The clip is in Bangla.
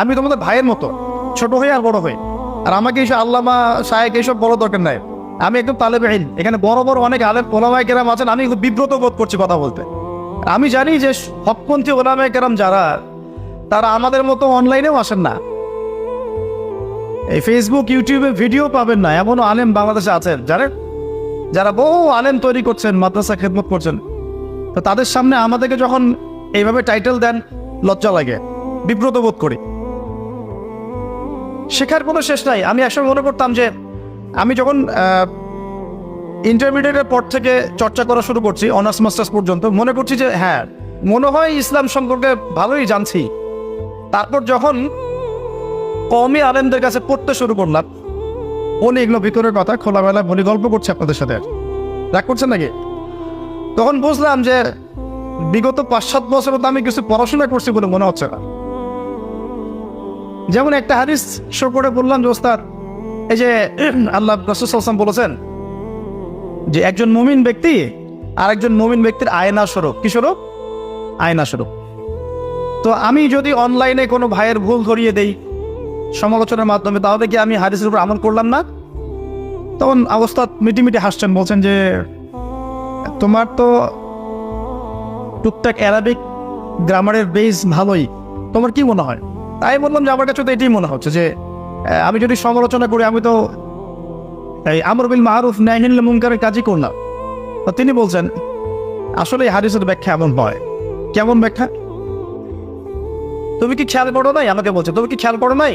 আমি তোমাদের ভাইয়ের মতো, ছোট হয়ে আর বড় হয়ে। আর আমাকে এইসব আল্লামা শায়েখ এইসব বড় দরকার নাই। আমি একদম তালেবে ইলম। এখানে বড় বড় অনেক আলেম ওলামায়ে কেরাম আছেন, আমি খুব বিব্রত বোধ করছি কথা বলতে। আমি জানি যে হকপন্থী ওলামায়ে কেরাম যারা, তারা আমাদের মতো অনলাইনেও আসেন না। এই ফেসবুক ইউটিউবে ভিডিও পাবেন না এমনও আলেম বাংলাদেশে আছেন যারা বহু আলেম তৈরি করছেন, মাদ্রাসা খেদমত করছেন। তো তাদের সামনে আমাদেরকে যখন এইভাবে টাইটেল দেন, লজ্জা লাগে, বিব্রত বোধ করি। শেখার কোনো শেষ নাই। আমি একসময় মনে করতাম যে আমি যখন ইন্টারমিডিয়েটের পর থেকে চর্চা করা শুরু করছি, অনার্স মাস্টার্স পর্যন্ত, মনে করছি যে হ্যাঁ, মনে হয় ইসলাম সম্পর্কে ভালোই জানছি। তারপর যখন কওমি আলেমদের কাছে পড়তে শুরু করলাম, বলি এগুলো ভিতরের কথা, খোলামেলা বলি, গল্প করছি আপনাদের সাথে, রাগ করছেন নাকি? তখন বুঝলাম যে বিগত 5-7 বছর তো আমি কিছু পড়াশোনা করছি বলে মনে হচ্ছে না। যেমন একটা হাদিস শো করে বললাম যে ওস্তাদ, এই যে আল্লাহ রাসূল সাল্লাল্লাহু আলাইহি ওয়াসাল্লাম বলেছেন যে একজন মুমিন ব্যক্তি আর একজন মুমিন ব্যক্তির আয়না স্বরূপ। কি স্বরূপ? আয়না স্বরূপ। তো আমি যদি অনলাইনে কোনো ভাইয়ের ভুল ধরিয়ে দেই সমালোচনার মাধ্যমে, তাহলে কি আমি হাদিসের উপর আমল করলাম না? তখন ওস্তাদ মিটিমিটি হাসছেন, বলছেন যে তোমার তো টুকটাক অ্যারাবিক গ্রামারের বেস ভালোই, তোমার কি মনে হয়? তাই বললাম যে আমার কাছে তো এটাই মনে হচ্ছে যে আমি যদি সমালোচনা করি, আমি তো এই আমর বিল মারুফ নাহি আনিল মুনকারের কাজই করলাম। তো তিনি বলছেন আসলে এই হাদিসের ব্যাখ্যা এমন হয়। কেমন ব্যাখ্যা? তুমি কি খেয়াল করো নাই? আমাকে বলছে তুমি কি খেয়াল করো নাই?